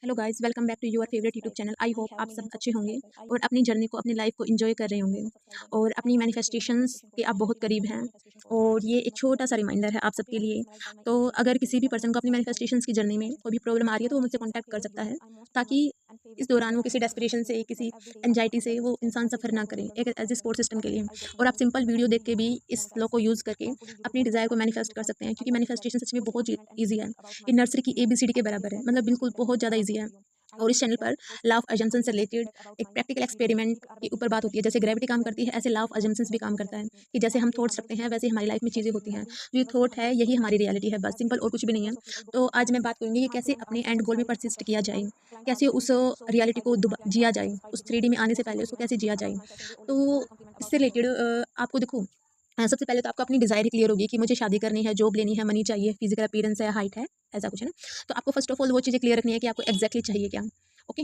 Hello guys, welcome back to your favourite YouTube channel. I hope आप सब अच्छे होंगे और अपनी जर्नी को, अपनी लाइफ को एंजॉय कर रहे होंगे और अपनी मैनिफेस्टेशंस के आप बहुत करीब हैं। और ये एक छोटा सा रिमाइंडर है आप सबके लिए। तो अगर किसी भी पर्सन को अपनी मैनिफेस्टेशंस की जर्नी में कोई भी प्रॉब्लम आ रही है तो वो मुझसे कॉन्टैक्ट कर सकता है, ताकि इस दौरान वो किसी डेस्परेशन से, किसी एंजाइटी से वो इंसान सफ़र ना करें, एक एज ए सपोर्ट सिस्टम के लिए। और आप सिंपल वीडियो देख के भी इस लॉ को यूज़ करके अपनी डिज़ायर को मैनिफेस्ट कर सकते हैं, क्योंकि मैनिफेस्टेशन सच में बहुत ईजी है। ये नर्सरी की एबीसीडी के बराबर है, मतलब बिल्कुल बहुत ज़्यादा ईजी है। और इस चैनल पर लॉ ऑफ अजम्पशन से रिलेटेड एक प्रैक्टिकल एक्सपेरिमेंट के ऊपर बात होती है। जैसे ग्रेविटी काम करती है, ऐसे लॉ ऑफ अजम्पशंस भी काम करता है कि जैसे हम थॉट्स रखते हैं वैसे हमारी लाइफ में चीज़ें होती हैं। जो ये थॉट है यही हमारी रियलिटी है, बस सिंपल, और कुछ भी नहीं है। तो आज मैं बात करूँगी कि कैसे अपने एंड गोल में परसिस्ट किया जाए, कैसे उस रियलिटी को जिया जाए, उस 3D में आने से पहले उसको कैसे जिया जाए। तो इससे रिलेटेड आपको देखो, सबसे पहले तो आपको अपनी डिज़ायर ही क्लियर होगी कि मुझे शादी करनी है, जॉब लेनी है, मनी चाहिए, फिजिकल अपीयरेंस है, हाइट है, ऐसा कुछ है ना। तो आपको फर्स्ट ऑफ ऑल वो चीज़ें क्लियर रखनी है कि आपको एग्जैक्टली चाहिए क्या। ओके,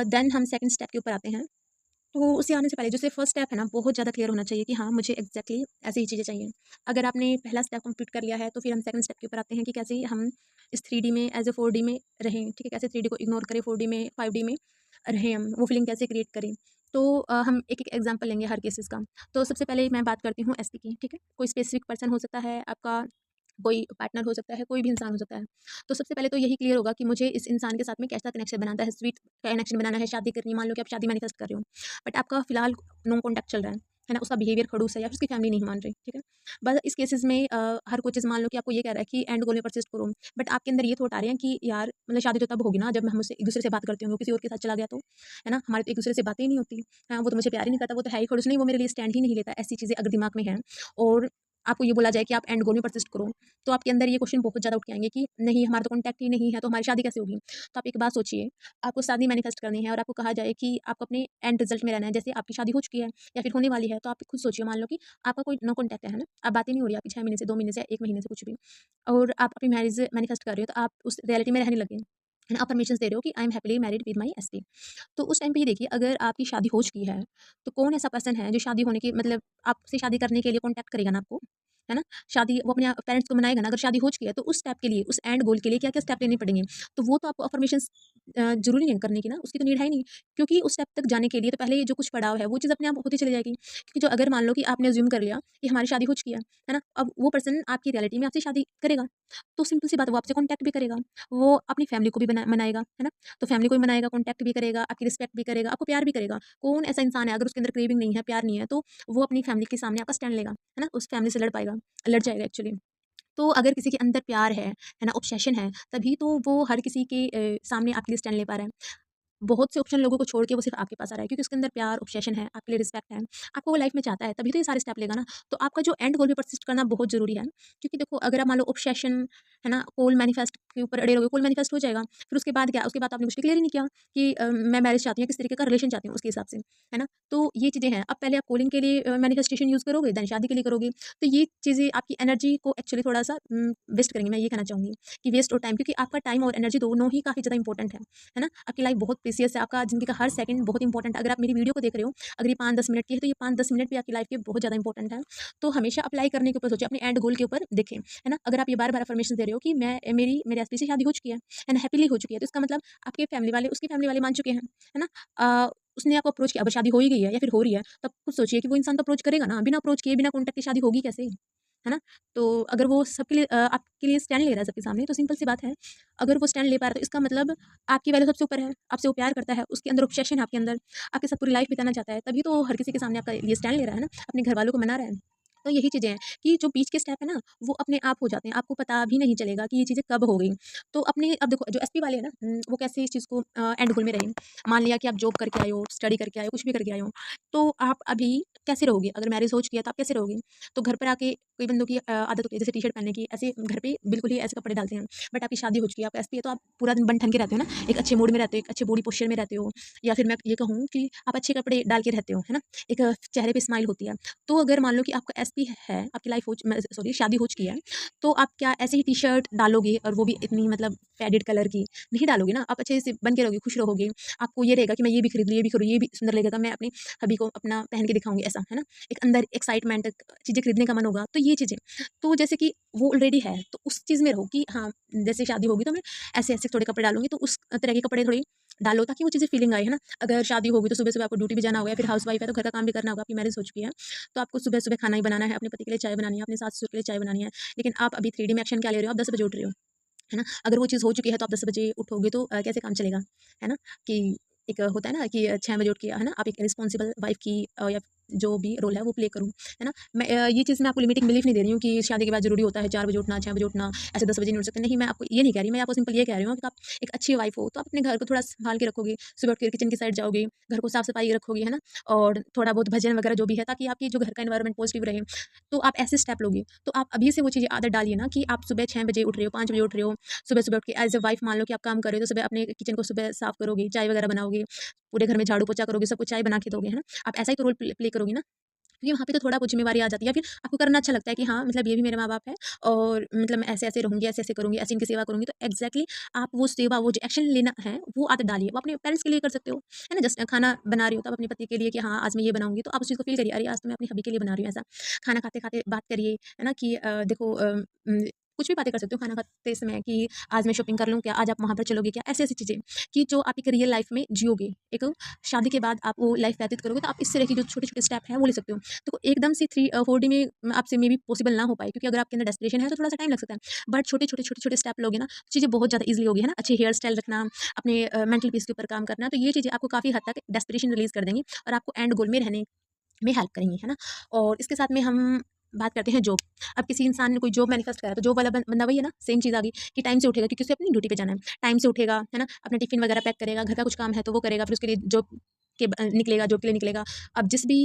देन हम सेकंड स्टेप के ऊपर आते हैं। तो उसे आने से पहले जैसे फर्स्ट स्टेप है ना, बहुत ज़्यादा क्लियर होना चाहिए कि हाँ, मुझे एग्जैक्टली ऐसी ही चीज़ें चाहिए। अगर आपने पहला स्टेप कंप्लीट कर लिया है तो फिर हम सेकंड स्टेप के ऊपर आते हैं कि कैसे हम इस 3D में एज ए 4D में रहें। ठीक है, कैसे 3D को इग्नोर करें, 4D में 5D में रहें, हम वो फीलिंग कैसे क्रिएट करें। तो हम एक एक एग्जाम्पल लेंगे हर केसेस का। तो सबसे पहले मैं बात करती हूँ एसपी की। ठीक है, कोई स्पेसिफिक पर्सन हो सकता है आपका, कोई पार्टनर हो सकता है, कोई भी इंसान हो सकता है। तो सबसे पहले तो यही क्लियर होगा कि मुझे इस इंसान के साथ में कैसा कनेक्शन बनाना है, स्वीट कनेक्शन बनाना है, शादी करनी है। मान लो कि आप शादी मैनिफेस्ट कर रहे हो, बट आपका फिलहाल नो कॉन्टैक्ट चल रहा है ना, उसका बिहेवियर खड़ूस है या फिर उसकी फैमिली नहीं मान रही। ठीक है, बस इस केसेस में हर कोई चीज़ मान लो कि आपको ये कह रहा है कि एंड गोल में परसिस्ट करो, बट आपके अंदर ये थॉट आ रहे हैं कि यार मतलब शादी तो तब होगी ना जब हम उससे एक दूसरे से बात करते होंगे, वो किसी और के साथ चला गया तो, है ना, हमारी तो एक दूसरे से बातें ही नहीं होती। हाँ, वो तो मुझे प्यार ही नहीं करता, वो तो है ही खड़ूस, नहीं वो मेरे लिए स्टैंड ही नहीं लेता। ऐसी चीज़ें अगर दिमाग में है और आपको ये बोला जाए कि आप एंड गोल में परसिस्ट करो, तो आपके अंदर ये क्वेश्चन बहुत ज़्यादा उठ के आएंगे कि नहीं, हमारा तो कॉन्टैक्ट ही नहीं है, तो हमारी शादी कैसे होगी। तो आप एक बात सोचिए, आपको शादी मैनिफेस्ट करनी है और आपको कहा जाए कि आपको अपने एंड रिजल्ट में रहना है, जैसे आपकी शादी हो चुकी है या फिर होने वाली है, तो आप खुद सोचिए, मान लो कि आपका कोई नो कॉन्टैक्ट है ना, आप बातें नहीं हो रही आपकी 6 महीने से, 2 महीने से, 1 महीने से, कुछ भी, और आप अपनी मैरिज मैनिफेस्ट कर रहे हो, तो आप उस रियलिटी में रहने लगे है ना, आप परमिशन दे रहे हो कि I am happily married with my SP. तो उस टाइम पे ये देखिए, अगर आपकी शादी हो चुकी है तो कौन ऐसा पर्सन है जो शादी होने की मतलब आपसे शादी करने के लिए कॉन्टैक्ट करेगा ना आपको, है ना। शादी वो अपने पेरेंट्स को मनाएगा ना, अगर शादी हो चुकी है तो उस स्टेप के लिए, उस एंड गोल के लिए क्या क्या स्टेप लेने पड़ेंगे। तो वो तो आपको अफर्मेशन जरूरी नहीं है करने की ना, उसकी तो नीड है ही नहीं, क्योंकि उस स्टेप तक जाने के लिए तो पहले ये जो कुछ पड़ाव है वो चीज़ अपने आप होती चली जाएगी। क्योंकि जो अगर मान लो कि आपने अज्यूम कर लिया कि हमारी शादी हो चुकी है ना, अब वो पर्सन आपकी रियलिटी में आपसे शादी करेगा, तो सिंपल सी बात है, वो आपसे कॉन्टैक्ट भी करेगा, वो अपनी फैमिली को भी मनाएगा, है ना। तो फैमिली को भी मनाएगा, कॉन्टैक्ट भी करेगा, आपकी रिस्पेक्ट भी करेगा, आपको प्यार भी करेगा। कौन ऐसा इंसान है अगर उसके अंदर क्रेविंग नहीं है, प्यार नहीं है, तो वो अपनी फैमिली के सामने आपका स्टैंड लेगा, है ना, उस फैमिली से लड़ पाएगा, लड़ जाएगा एक्चुअली। तो अगर किसी के अंदर प्यार है ना, ऑब्सेशन है, तभी तो वो हर किसी के सामने आपके लिए स्टैंड ले पा रहा है। बहुत से ऑप्शन लोगों को छोड़ के वो सिर्फ आपके पास आ रहा है, क्योंकि उसके अंदर प्यार, ऑब्सेशन है, आपके लिए रिस्पेक्ट है, आपको वो लाइफ में चाहता है, तभी तो ये सारे स्टेप लेगा ना। तो आपका जो एंड गोल पे परसिस्ट करना बहुत ज़रूरी है, क्योंकि देखो, अगर आप मान लो ऑब्सेशन, है ना, गोल मैनिफेस्ट के ऊपर अड़े रहोगे, गोल मैनिफेस्ट हो जाएगा, फिर उसके बाद क्या, उसके बाद आपने कुछ क्लियर ही नहीं किया कि मैं मैरिज चाहती हूँ, किस तरीके का रिलेशन चाहती हूँ उसके हिसाब से, है ना। तो ये चीज़ें हैं, अब पहले आप कॉलिंग के लिए मैनिफेस्टेशन यूज़ करोगे, देन शादी के लिए करोगे, तो ये चीज़ें आपकी एनर्जी को एक्चुअली थोड़ा सा वेस्ट करेंगे, मैं ये कहना चाहूँगी कि वेस्ट और टाइम, क्योंकि आपका टाइम और एनर्जी दोनों ही काफ़ी ज़्यादा इंपॉर्टेंट है ना। आपकी लाइफ बहुत प्रीसियस है, आपका ज़िंदगी का हर सेकंड बहुत इंपॉर्टेंट है। अगर आप मेरी वीडियो को देख रहे हो, अगर ये 5-10 मिनट की है, तो ये 5-10 मिनट भी आपकी लाइफ के बहुत ज़्यादा इंपॉर्टेंट है। तो हमेशा अप्लाई करने के ऊपर सोचिए, अपने एंड गोल के ऊपर देखें, है ना। अगर आप ये बार-बार अफर्मेशन दे रहे हो कि मैं मेरी मेरे एसपी से शादी हो चुकी है एंड हैप्पीली हो चुकी है, तो इसका मतलब आपके फैमिली वाले, उसकी फैमिली वाले मान चुके हैं, है ना। उसने आपको अप्रोच किया, अब शादी हो ही गई है या फिर हो रही है, तब खुद सोचिए कि वो इंसान तो अप्रोच करेगा ना, बिना अप्रोच किए, बिना कॉन्टैक्ट के शादी होगी कैसे, है ना। तो अगर वो सबके लिए आपके लिए स्टैंड ले रहा है सबके सामने, तो सिंपल सी बात है, अगर वो स्टैंड ले पा रहा है तो इसका मतलब आपकी वैल्यू सबसे ऊपर है, आपसे वो प्यार करता है, उसके अंदर ऑब्सेशन है, आपके अंदर आपके साथ पूरी लाइफ बिताना चाहता है, तभी तो हर किसी के सामने आपका ये स्टैंड ले रहा है ना, अपने घर वालों को मना रहा है। तो यही चीज़ें हैं कि जो बीच के स्टेप है ना, वो अपने आप हो जाते हैं, आपको पता भी नहीं चलेगा कि ये चीज़ें कब हो गई। तो अपने अब देखो, जो एसपी वाले हैं ना, वो कैसे इस चीज़ को एंड गोल में रहे। मान लिया कि आप जॉब करके आए हो, स्टडी करके आए हो, कुछ भी करके आए हो, तो आप अभी कैसे रहोगे, अगर मैरिज हो चुकी है तो आप कैसे रहोगे। तो घर पर आके कई बंदों की आदत होती है जैसे टी-शर्ट पहनने की, ऐसे घर पे बिल्कुल ही ऐसे कपड़े डालते हैं। बट आपकी शादी हो चुकी है, आप एसपी है, तो आप पूरा दिन बन ठन के रहते हो ना, एक अच्छे मूड में रहते हो, एक अच्छे बॉडी पोस्चर में रहते हो, या फिर मैं ये कहूँ कि आप अच्छे कपड़े डाल के रहते हो, है ना, एक चेहरे पे स्माइल होती है। तो अगर मान लो कि आपका एसपी है, आपकी लाइफ हो सॉरी शादी हो चुकी है, तो आप क्या ऐसे ही टी-शर्ट डालोगे, और वो भी इतनी मतलब फेडेड कलर की नहीं डालोगे ना, आप अच्छे से बन के रहोगे, खुश रहोगे। आपको ये रहेगा कि मैं ये भी खरीद लूँ, ये भी खरीदूँ, ये भी सुंदर लगेगा, मैं अपनी हबी को अपना पहन के दिखाऊँगी, ऐसा, है ना। एक अंदर एक्साइटमेंट, चीज़ें खरीदने का मन होगा, तो ये चीज़ें। तो जैसे कि वो ऑलरेडी है, तो उस चीज़ में रहो कि हाँ, जैसे शादी होगी तो मैं ऐसे-ऐसे थोड़े कपड़े डालूँगी, तो उस तरह के कपड़े थोड़ी डालो ताकि वो चीज़ें फीलिंग आए, है ना? अगर शादी होगी तो सुबह-सुबह आपको ड्यूटी भी जाना होगा या फिर हाउसवाइफ है तो घर का काम भी करना होगा, आपकी मैरिज हो चुकी है, तो आपको सुबह-सुबह खाना ही बनाना है, अपने पति के लिए चाय बनानी है, अपने सास-ससुर के लिए चाय बनानी है। लेकिन आप अभी 3D में एक्शन क्या ले रहे हो? आप 10 बजे उठ रहे हो, है ना? अगर वो चीज़ हो चुकी है तो आप 10 बजे उठोगे तो कैसे काम चलेगा, है ना? कि एक होता है ना कि 6 बजे उठ के, है ना, आप एक रिस्पॉन्सिबल वाइफ़ की या जो भी रोल है वो प्ले करूँ, है ना? मैं ये चीज़ मैं आपको लिमिटिंग बिलीफ नहीं दे रही हूँ कि शादी के बाद ज़रूरी होता है 4 बजे उठना, 6 बजे उठना, ऐसे 10 बजे नहीं उठ सकते। नहीं, मैं आपको ये नहीं कह रही, मैं आपको सिंपल ये कह रही हूँ कि आप एक अच्छी वाइफ़ हो, तो आप अपने घर को थोड़ा सँभाल के रखोगे, सुबह उठ के किचन की साइड जाओगे, घर को साफ-सफाई रखोगे, है ना? और थोड़ा बहुत भजन वगैरह जो भी है ताकि आपकी जो घर का एनवायरनमेंट पॉजिटिव रहे। तो आप ऐसे स्टेप लोगे, तो आप अभी से वो चीज़ें आदत डालिए ना कि आप सुबह 6 बजे उठ रहे हो, 5 बजे उठ रहे हो, सुबह-सुबह उठ के एज़ अ वाइफ़ मान लो कि आप काम कर रहे हो, तो सुबह अपने किचन को सुबह साफ करोगे, चाय वगैरह बनाओगे, पूरे घर में झाड़ू-पोछा करोगे, सबको चाय बना के दोगे, है ना? आप ऐसा ही तो रोल प्ले प्ले करोगी ना, क्योंकि वहाँ पे तो थोड़ा बहुत ज़िम्मेवारी आ जाती है, फिर आपको करना अच्छा लगता है कि हाँ, मतलब ये भी मेरे माँ-बाप हैं और मतलब मैं ऐसे-ऐसे रहूँगी, ऐसे-ऐसे करूँगी, ऐसे इनकी सेवा करूँगी, तो एग्ज़ैक्टली आप वो सेवा, वो जो एक्शन लेना है, वो आदत डालिए। वो अपने पेरेंट्स के लिए कर सकते हो, है ना? जस्ट खाना बना रही हो, तो आप अपने पति के लिए कि हाँ, आज मैं ये बनाऊँगी, तो आप उस चीज़ को फ़ील करिए, अरे! आज तो मैं अपने हubby के लिए बना रही हूँ ऐसा। खाना खाते-खाते बात करिए, है ना? कि देखो कुछ भी बातें कर सकते हो खाना खाते समय कि आज मैं शॉपिंग कर लूँ क्या? आज आप वहाँ पर चलोगे क्या? ऐसी-ऐसी चीज़ें कि जो आप एक रियल लाइफ़ में जियोगे। एक शादी के बाद आप वो लाइफ़ व्यतीत करोगे, तो आप इस तरह की जो छोटे-छोटे स्टेप हैं, वो ले सकते हो। तो एकदम से 4D में आपसे मे बी पॉसिबल ना हो पाए क्योंकि अगर आपके अंदर डेस्परेशन है तो थोड़ा-सा टाइम लग सकता है। बट छोटे-छोटे, छोटे-छोटे स्टेप लोगे ना, चीज़ें बहुत ज़्यादा ईज़िली होगी, है ना? अच्छी हेयर स्टाइल रखना, अपने मेंटल पीस के ऊपर काम करना, तो ये चीज़ें आपको काफ़ी हद तक डेस्परेशन रिलीज़ कर देंगी और आपको एंड गोल में रहने में हेल्प करेंगी, है ना? और इसके साथ में हम बात करते हैं जॉब। अब किसी इंसान ने कोई जॉब मैनिफेस्ट करा तो जॉब वाला बंदा वही है ना, सेम चीज़ आ गई कि टाइम से उठेगा क्योंकि उसे अपनी ड्यूटी पे जाना है। टाइम से उठेगा, है ना? अपना टिफ़िन वगैरह पैक करेगा, घर का कुछ काम है तो वो करेगा, फिर उसके लिए जॉब निकलेगा, जॉब के लिए निकलेगा। अब जिस भी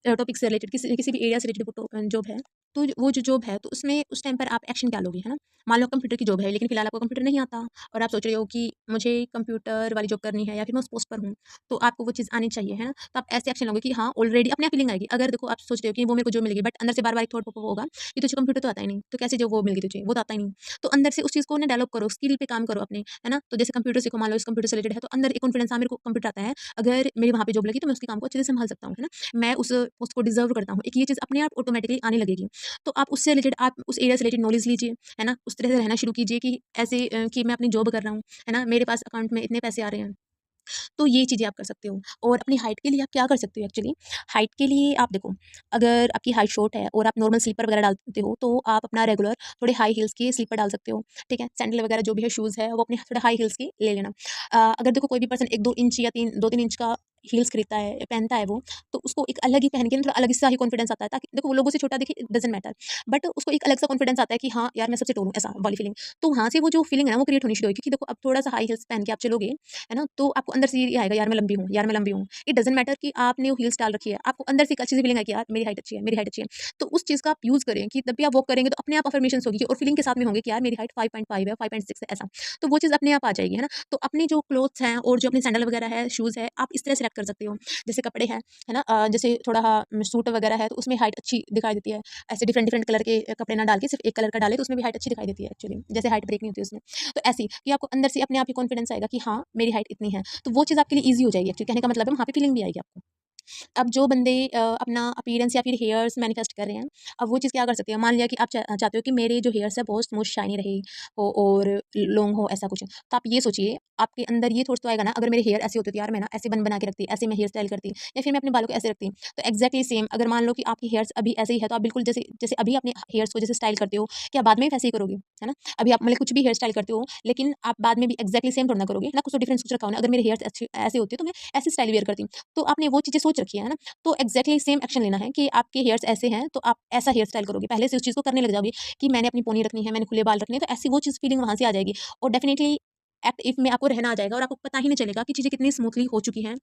टॉपिक से रिलेटेड किसी किसी भी एरिया से रिलेटेड वो जॉब है, तो वो जो जॉब है तो उसमें उस टाइम पर आप एक्शन क्या लोगे, है ना? मान लो कंप्यूटर की जॉब है लेकिन फिलहाल आपको कंप्यूटर नहीं आता और आप सोच रहे हो कि मुझे कंप्यूटर वाली जॉब करनी है या फिर मैं उस पोस्ट पर हूँ, तो आपको वो चीज़ आनी चाहिए, है ना? तो आप ऐसे एक्शन लोगे कि हाँ, ऑलरेडी अपने आप फीलिंग आएगी। अगर देखो आप सोच रहे हो कि वो मेरे को जॉब मिलेगी बट अंदर से बार-बार एक थॉट पॉप होगा कि तुझे कंप्यूटर तो आता ही नहीं, तो कैसे जो वो मिल गई तुझे? वो तो आता ही नहीं। तो अंदर से उस चीज़ को ना डेवलप करो, स्किल पे काम करो अपने, है ना? तो जैसे कंप्यूटर सीखो, मान लो इस कंप्यूटर से रिलेटेड है तो अंदर एक कॉन्फिडेंस, हाँ, मेरे को कंप्यूटर आता है, अगर मेरी वहाँ पे जॉब लगी तो मैं उसके काम को अच्छे से सँभाल सकता हूँ, है ना? मैं उस पोस्ट को डिज़र्व करता हूँ। एक ये चीज़ अपने आप ऑटोमैटिकली आने लगेगी। तो आप उससे रिलेटेड आप उस एरिया से रिलेटेड नॉलेज लीजिए, है ना? उस तरह से रहना शुरू कीजिए कि ऐसे कि मैं अपनी जॉब कर रहा हूँ, है ना? मेरे पास अकाउंट में इतने पैसे आ रहे हैं। तो ये चीज़ें आप कर सकते हो और अपनी हाइट के लिए आप क्या कर सकते हो एक्चुअली, हाइट के लिए आप देखो, अगर आपकी हाइट शॉर्ट है और आप नॉर्मल स्लीपर वगैरह डालते हो, तो आप अपना रेगुलर थोड़े हाई हील्स के स्लीपर डाल सकते हो, ठीक है? सैंडल वगैरह जो भी है शूज़ है, वो अपने थोड़े हाई हील्स के ले लेना। अगर देखो कोई भी पर्सन 1-2 इंच या 2-3 इंच का हील्स खरीदता है, पहनता है वो, तो उसको एक अलग ही पहन के ना थोड़ा अलग सा ही कॉन्फिडेंस आता है ताकि देखो वो लोगों से छोटा दिखे, इट डज़न्ट मैटर, बट उसको एक अलग सा कॉन्फिडेंस आता है कि हाँ, यार मैं सबसे टॉल हूँ, ऐसा वाली फीलिंग। तो वहाँ से वो जो फीलिंग है ना, वो क्रिएट होनी शुरू हुई क्योंकि देखो अब थोड़ा-सा हाई हील्स पहन के आप चलोगे, है ना? तो आपको अंदर से ये आएगा, यार मैं लंबी हूँ, यार मैं लंबी हूँ। इट डज़न्ट मैटर कि आपने वो हील्स डाल रखी है, आपको अंदर से एक अच्छी सी फीलिंग है कि यार मेरी हाइट अच्छी है, मेरी हाइट अच्छी है। तो उस चीज़ का आप यूज़ करें कि जब भी आप वॉक करेंगे तो अपने आप अफर्मेशंस होगी और फीलिंग के साथ में होंगे कि यार मेरी हाइट 5.5 है, 5.6 है, ऐसा। तो वो चीज़ अपने आप आ जाएगी, है ना? तो अपने जो क्लोथ्स हैं और जो अपने सैंडल वगैरह है, शूज़ है, आप इस तरह सेलेक्ट कर सकते हो। जैसे कपड़े हैं, है ना? जैसे थोड़ा सूट वगैरह है तो उसमें हाइट अच्छी दिखाई देती है। ऐसे डिफरेंट डिफरेंट कलर के कपड़े ना डाल के सिर्फ़ एक कलर का डालें तो उसमें भी हाइट अच्छी दिखाई देती है एक्चुअली। जैसे हाइट ब्रेक नहीं होती उसमें। तो ऐसे ही कि आपको अंदर से अपने आप ही कॉन्फिडेंस आएगा कि हाँ, मेरी हाइट इतनी है। तो वो चीज़ आपके लिए ईज़ी हो जाएगी एक्चुअली, कहने का मतलब है वहाँ पे फीलिंग भी आएगी आपको। अब जो बंदे अपना अपीयरेंस या फिर हेयर्स मैनिफेस्ट कर रहे हैं, अब वो चीज़ क्या कर सकते हैं? मान लिया कि आप चाहते हो कि मेरे जो हेयर्स है बहुत स्मूथ शाइनी रहे हो और लॉन्ग हो ऐसा कुछ। तो आप ये सोचिए, आपके अंदर ये थॉट्स तो आएगा ना, अगर मेरे हेयर ऐसे होते तो यार मैं ना ऐसे बन बना के रखती, ऐसे मैं हेयर स्टाइल करती या फिर मैं अपने बालों को ऐसे रखती। तो एक्ज़ैक्टली सेम अगर मान लो कि आपके हेयर्स अभी ऐसे ही है, तो आप बिल्कुल जैसे जैसे अभी अपने हेयर्स को जैसे स्टाइल करते हो, क्या बाद में भी वैसे ही करोगे? है ना? अभी आप मतलब कुछ भी हेयर स्टाइल करते हो, लेकिन आप बाद में भी एक्ज़ैक्टली सेम थोड़ी ना करोगे, है ना? कुछ तो डिफरेंस कुछ रखा हो ना, अगर मेरे हेयर्स अच्छे ऐसे होते तो मैं ऐसी स्टाइल वियर करती। तो आपने वो चीज़ें सोच रखी है ना? तो एक्ज़ैक्टली सेम एक्शन लेना है कि आपके हेयर्स ऐसे हैं, तो आप ऐसा हेयर स्टाइल करोगे। पहले से उस चीज़ को करने लग जाओगे कि मैंने अपनी पोनी रखनी है, मैंने खुले बाल रखने हैं, तो ऐसी वो चीज़ फीलिंग वहाँ से आ जाएगी और डेफ़िनिटली एक्ट इफ में आपको रहना आ जाएगा और आपको पता ही नहीं चलेगा कि चीज़ें कितनी स्मूथली हो चुकी हैं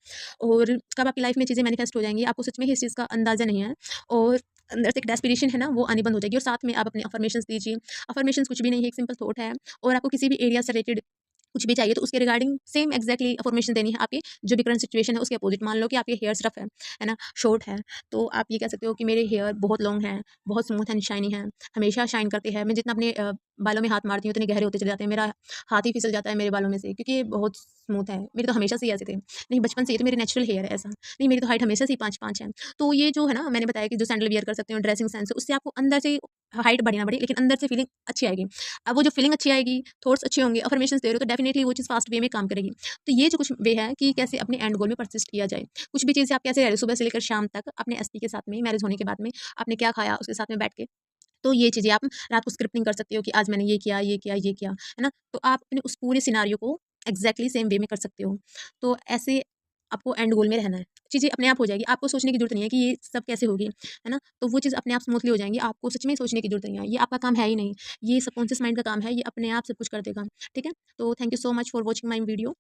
और कब आपकी लाइफ़ में चीज़ें मैनिफेस्ट हो जाएँगी, आपको सच में ही इस चीज़ का अंदाज़ा नहीं है और अंदर से एक डेस्पिरेशन है ना, वो आनी बंद हो जाएगी और साथ में आप अपने अफ़र्मेशंस दीजिए। अफ़र्मेशंस कुछ भी नहीं है, एक सिंपल थॉट है और आपको किसी भी एरिया से रिलेटेड कुछ भी चाहिए तो उसके रिगार्डिंग सेम एक्ज़ैक्टली इन्फॉर्मेशन देनी है आपकी जो भी करंट सिचुएशन है उसके अपोजिट। मान लो कि आपके हेयर्स रफ है ना, शॉर्ट है, तो आप ये कह सकते हो कि मेरे हेयर बहुत लॉन्ग हैं, बहुत स्मूथ एंड शाइनी हैं, हमेशा शाइन करते हैं। मैं जितना अपने बालों में हाथ मारती हूँ इतने गहरे होते चले जाते हैं, मेरा हाथ ही फिसल जाता है मेरे बालों में से, क्योंकि ये बहुत स्मूथ है। मेरे तो हमेशा से ही ऐसे थे, नहीं बचपन से, ये तो मेरे नेचुरल हेयर है ऐसा। नहीं, मेरी तो हाइट हमेशा से ही 5'5" है। तो ये जो है ना, मैंने बताया कि जो सैंडल वियर कर सकते हो, ड्रेसिंग सेंस है, उससे आपको अंदर से हाइट बढ़े ना बढ़े, लेकिन अंदर से फीलिंग अच्छी आएगी। अब वो जो फीलिंग अच्छी आएगी, थॉट्स अच्छे होंगे, अफर्मेशंस दे रहे हो, तो डेफिनिटली वो चीज़ फास्ट वे में काम करेगी। तो ये जो कुछ वे है कि कैसे अपने एंड गोल में परसिस्ट किया जाए। कुछ भी चीज़ें आप कैसे रह रहे हो सुबह से लेकर शाम तक अपने एसपी के साथ में, मैरिज होने के बाद में आपने क्या खाया उसके साथ में बैठ के, तो ये चीज़ें आप रात को स्क्रिप्टिंग कर सकते हो कि आज मैंने ये किया, ये किया, ये किया, है ना? तो आप अपने उस पूरे सिनेरियो को एग्ज़ैक्टली सेम वे में कर सकते हो। तो ऐसे आपको एंड गोल में रहना है। चीज़ें अपने आप हो जाएगी, आपको सोचने की ज़रूरत नहीं है कि ये सब कैसे होगी, है ना? तो वो चीज़ अपने आप स्मूथली हो जाएँगी, आपको सच में सोचने की ज़रूरत नहीं है। ये आपका काम है ही नहीं, ये सबकॉन्शियस माइंड का काम है, ये अपने आप सब कुछ कर देगा, ठीक है? तो thank you so much for watching my video.